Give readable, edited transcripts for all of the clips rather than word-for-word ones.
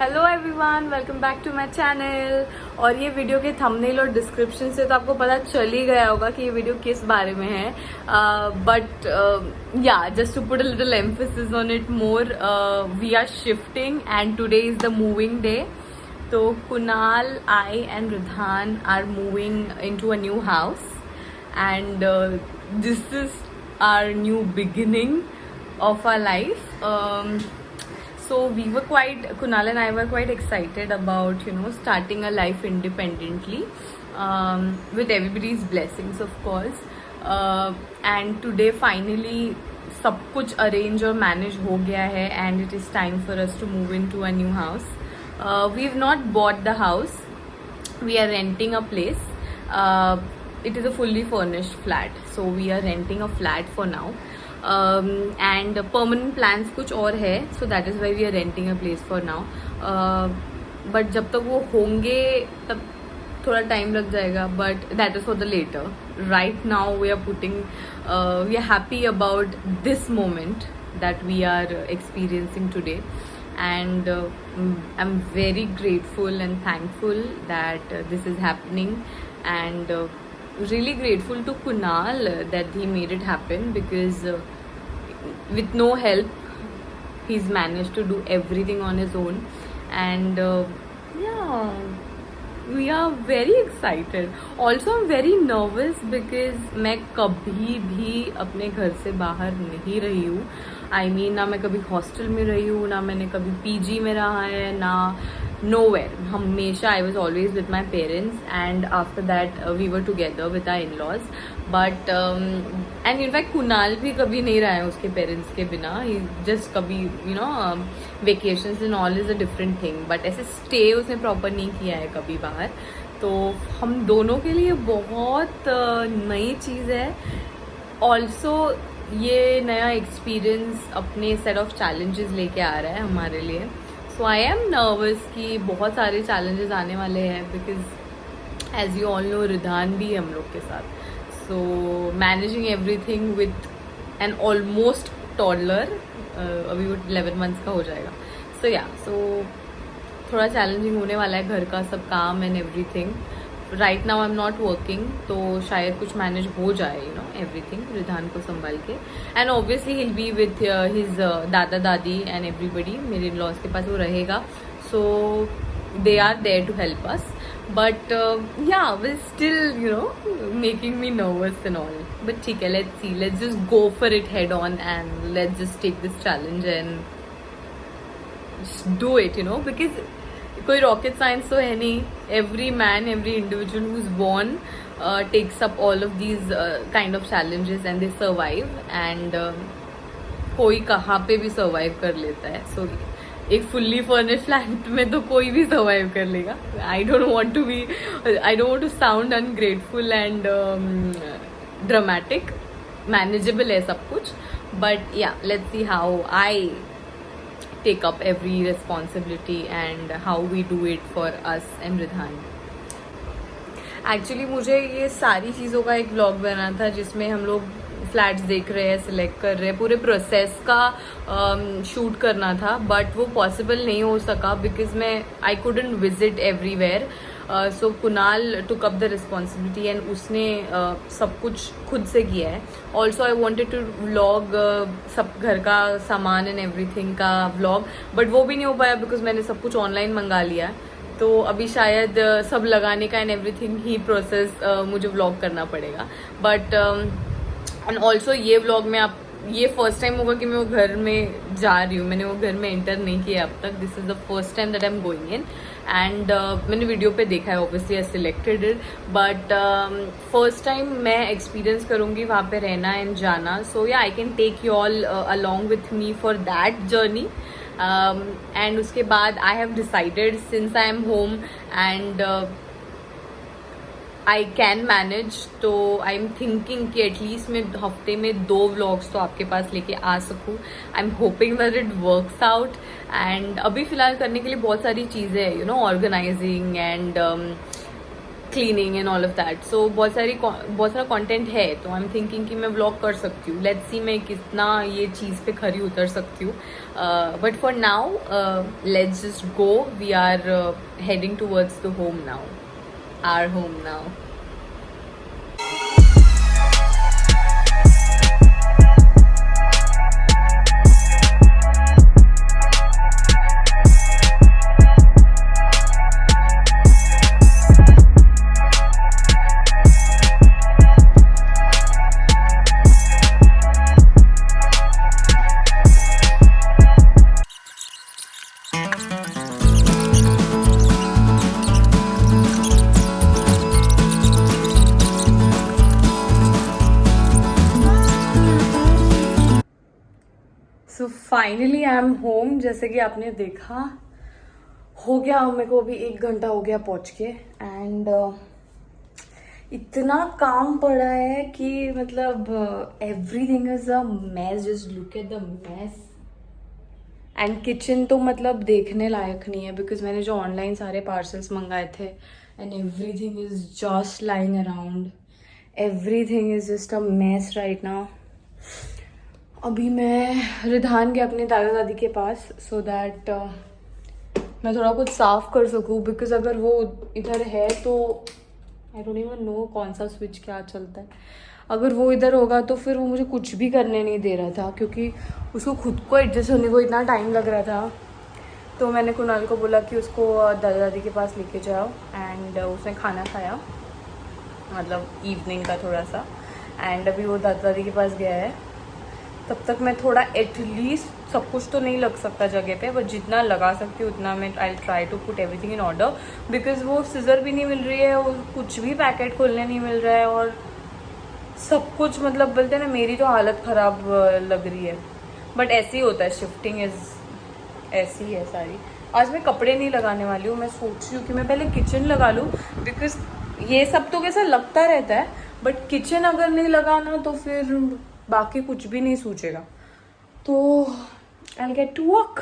Hello everyone, welcome back to my channel. और ये video के थंबनेल और डिस्क्रिप्शन से तो आपको पता चल ही गया होगा कि ये वीडियो किस बारे में है, but yeah just to put a little emphasis on it more, we are shifting and today is the moving day. तो Kunal, I and Ridhan are moving into a new house and this is our new beginning of our life. So we were Kunal and I were quite excited about, starting a life independently, with everybody's blessings, of course. And today finally सब कुछ arrange और manage हो गया है and it is time for us to move into a new house. We've not bought the house. We are renting a place. It is a fully furnished flat. So we are renting a flat for now. And permanent plans कुछ और है, so that is why we are renting a place for now. But जब तक वो होंगे तब थोड़ा time लग जाएगा, but that is for the later. Right now we are happy about this moment that we are experiencing today, and I'm very grateful and thankful that this is happening, and really grateful to Kunal that he made it happen, because with no help he's managed to do everything on his own, and yeah, we are very excited. Also I'm very nervous because मैं कभी भी अपने घर से बाहर नहीं रही हूँ. I mean, ना मैं कभी हॉस्टल में रही हूँ, ना मैंने कभी पीजी में रहा है, ना nowhere. हमेशा I was always with my parents, and after that we were together with our in-laws. But and in fact Kunal भी कभी नहीं रहा है उसके पेरेंट्स के बिना. He just कभी vacations and all is a different thing, but ऐसे stay उसने proper नहीं किया है कभी बाहर. तो हम दोनों के लिए बहुत नई चीज़ है. Also ये नया एक्सपीरियंस अपने सेट ऑफ चैलेंजेस लेके आ रहा है हमारे लिए. सो आई एम नर्वस कि बहुत सारे चैलेंजेस आने वाले हैं, because as you all know Ridhan भी है हम लोग के साथ. So managing everything with an almost toddler, अभी वो 11 मंथ्स का हो जाएगा. सो थोड़ा चैलेंजिंग होने वाला है घर का सब काम and everything. Right now I am not working, तो शायद कुछ मैनेज हो जाए, एवरीथिंग रिधान को संभाल के. And obviously hill B with his दादा दादी एंड एवरीबडी. मेरे इन लॉज के पास वो रहेगा, so they are there to help us. But yeah will still making me nervous and all. But ठीक है, let's see, let's just go for it head on and let's just take this challenge and do it, because कोई rocket science तो है नहीं. Every man, every individual who is born takes up all of these kind of challenges and they survive, and कोई कहाँ पे भी survive कर लेता है. So एक fully furnished flat में तो कोई भी survive कर लेगा. I don't want to sound ungrateful and dramatic. Manageable है सब कुछ, but yeah, let's see how I take up every responsibility and how we do it for us and Ridhan. Actually मुझे ये सारी चीज़ों का एक ब्लॉग बना था जिसमें हम लोग फ्लैट्स देख रहे हैं, सिलेक्ट कर रहे हैं, पूरे प्रोसेस का शूट करना था, बट वो पॉसिबल नहीं हो सका because I couldn't visit everywhere. So Kunal took up the responsibility and उसने सब कुछ खुद से किया है. Also I wanted to vlog सब घर का सामान एंड एवरीथिंग का व्लॉग, बट वो भी नहीं हो पाया बिकॉज मैंने सब कुछ ऑनलाइन मंगा लिया. तो अभी शायद सब लगाने का एंड एवरीथिंग ही प्रोसेस मुझे व्लॉग करना पड़ेगा. बट एंड ऑल्सो ये व्लॉग में आप, ये फर्स्ट टाइम होगा कि मैं वो घर में जा रही हूँ. मैंने वो घर में एंटर नहीं किया अब तक. This is the first time that I am going in, and मैंने वीडियो पे देखा है, obviously I selected it, but first time मैं एक्सपीरियंस करूँगी वहाँ पे रहना एंड जाना. So ya I can take you all along with me for that journey. And उसके बाद I have decided, since I am home and I can manage, तो I am thinking कि एटलीस्ट मैं हफ्ते में 2 व्लॉग्स तो आपके पास लेके आ सकूँ. I am hoping that it works out. And अभी फ़िलहाल करने के लिए बहुत सारी चीज़ें हैं, organising and cleaning and all of that. So बहुत सारा कंटेंट है, तो आई एम थिंकिंग कि मैं व्लॉग कर सकती हूँ. लेट्स सी मैं कितना ये चीज़ पे खरी उतर सकती हूँ. But for now let's just go. We are heading towards the home now, our home now. So finally I am home. जैसे कि आपने देखा, हो गया मेरे को अभी 1 घंटा हो गया पहुंच के. एंड इतना काम पड़ा है कि मतलब everything is a mess. Just look at the mess. And kitchen तो मतलब देखने लायक नहीं है, बिकॉज मैंने जो ऑनलाइन सारे पार्सल्स मंगाए थे and everything is just lying around. Everything is just a mess right now. अभी मैं रिधान के अपने दादा दादी के पास, सो दैट मैं थोड़ा कुछ साफ कर सकूँ. बिकॉज अगर वो इधर है तो आई डोंट इवन नो कौन सा स्विच क्या चलता है. अगर वो इधर होगा तो फिर वो मुझे कुछ भी करने नहीं दे रहा था, क्योंकि उसको खुद को एडजस्ट होने को इतना टाइम लग रहा था. तो मैंने कुणाल को बोला कि उसको दादा दादी के पास लेके जाओ. एंड उसने खाना खाया, मतलब इवनिंग का थोड़ा सा. एंड अभी वो दादा दादी के पास गया है. तब तक मैं थोड़ा एटलीस्ट, सब कुछ तो नहीं लग सकता जगह पे, बट जितना लगा सकती हूँ उतना मैं I try to put everything in order. Because वो सीजर भी नहीं मिल रही है, वो कुछ भी पैकेट खोलने नहीं मिल रहा है, और सब कुछ मतलब बोलते हैं ना, मेरी तो हालत ख़राब लग रही है. बट ऐसे ही होता है, शिफ्टिंग इज़ ऐसी है सारी. आज मैं कपड़े नहीं लगाने वाली हूँ. मैं सोच रही हूँ कि मैं पहले किचन लगा लूँ, बिकॉज ये सब तो कैसा लगता रहता है, बट किचन अगर नहीं लगाना तो फिर बाकी कुछ भी नहीं सूझेगा. तो I will get to work.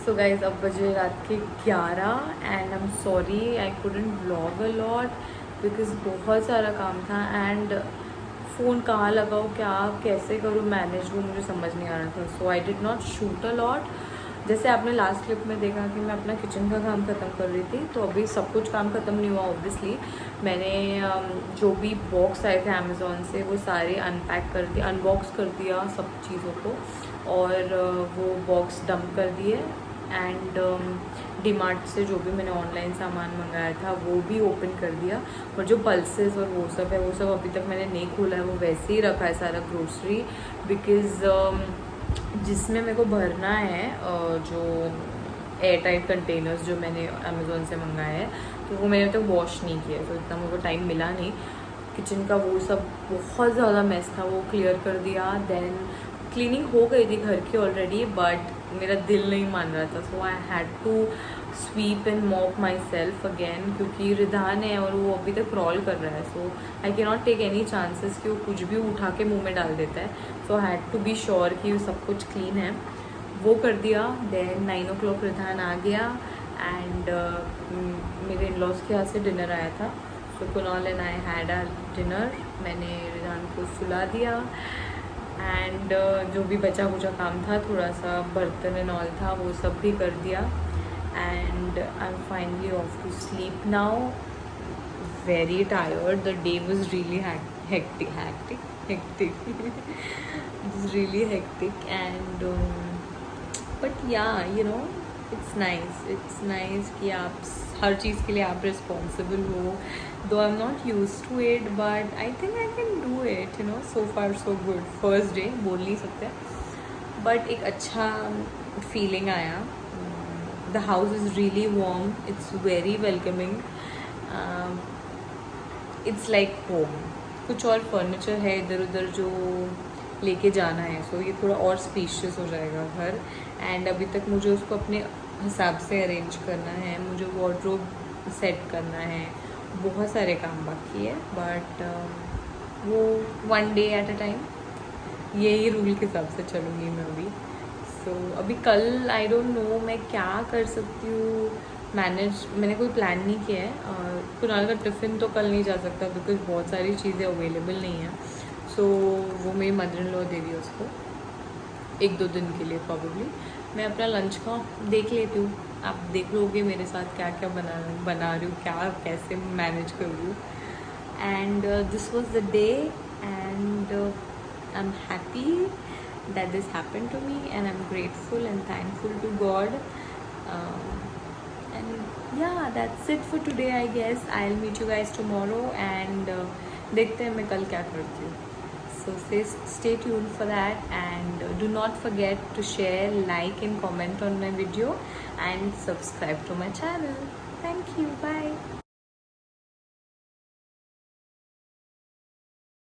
So guys अब बजे रात के 11 and I am sorry I couldn't vlog a lot, because बहुत सारा काम था. एंड फ़ोन कहाँ लगाओ, क्या कैसे करूँ मैनेज, वो मुझे समझ नहीं आ रहा था. So I did not shoot a lot. जैसे आपने लास्ट क्लिप में देखा कि मैं अपना किचन का काम ख़त्म कर रही थी, तो अभी सब कुछ काम ख़त्म नहीं हुआ ऑब्वियसली. मैंने जो भी बॉक्स आए थे अमेज़ोन से वो सारे अनपैक कर दिए, अनबॉक्स कर दिया सब चीज़ों को, और वो बॉक्स डंप कर दिए. एंड डीमार्ट से जो भी मैंने ऑनलाइन सामान मंगाया था वो भी ओपन कर दिया. और जो पल्सेस और वो सब है, वो सब अभी तक मैंने नहीं खोला है, वो वैसे ही रखा है सारा ग्रोसरी. बिकॉज़ जिसमें मेरे को भरना है जो एयर टाइट कंटेनर्स जो मैंने अमेज़ोन से मंगाया है, तो वो मैंने तक वॉश नहीं किया, तो इतना मेरे को टाइम मिला नहीं. किचन का वो सब बहुत ज़्यादा मेस था, वो क्लियर कर दिया. देन क्लीनिंग हो गई थी घर की ऑलरेडी, बट मेरा दिल नहीं मान रहा था. So I had to sweep and mop myself again, क्योंकि रिधान है और वो अभी तक क्रॉल कर रहा है. So I can not take any chances कि वो कुछ भी उठा के मुंह में डाल देता है. So I had to be sure कि सब कुछ क्लीन है. वो कर दिया. देन 9 o'clock रिधान आ गया. एंड मेरे इन लॉज के यहाँ से डिनर आया था. So Kunal and I had a dinner. मैंने रिधान को सुला दिया. एंड जो भी बचा कुचा काम था, थोड़ा सा बर्तन एंड ऑल था, वो सब भी कर दिया. And I am finally off to sleep now. Very tired. The day was really hectic. It was really hectic. And but yeah, you know, it's nice कि आप हर चीज़ के लिए आप रिस्पॉन्सिबल हो. though I'm not used to it, but I think I can do it, you know. So far so good. First day बोल नहीं सकते, but एक अच्छा feeling आया. The house is really warm. It's very welcoming. It's like home. कुछ और furniture है इधर उधर जो लेके जाना है, सो ये थोड़ा और स्पेशियस हो जाएगा घर. एंड अभी तक मुझे उसको अपने हिसाब से अरेंज करना है. मुझे वार्डरोब सेट करना है, बहुत सारे काम बाकी है, बट वो 1 डे एट अ टाइम, यही रूल के हिसाब से चलूँगी मैं अभी। सो अभी कल आई डोंट नो मैं क्या कर सकती हूँ मैनेज, मैंने कोई प्लान नहीं किया है। कुणाल का टिफ़िन तो कल नहीं जा सकता बिकॉज बहुत सारी चीज़ें अवेलेबल नहीं हैं। सो वो मेरी मदर इन लॉ दे रही है उसको 1-2 दिन के लिए प्रॉबेबली। मैं अपना लंच का देख लेती हूँ, आप देख लोगे मेरे साथ क्या क्या बना रही हूँ, क्या कैसे मैनेज कर रही हूँ। And this was the day and I am happy that this happened to me, and I'm grateful and thankful to God. And yeah, that's it for today, I guess. I'll meet you guys tomorrow and देखते हैं मैं कल क्या करती हूँ. So stay tuned for that, and do not forget to share, like and comment on my video and subscribe to my channel. Thank you. Bye.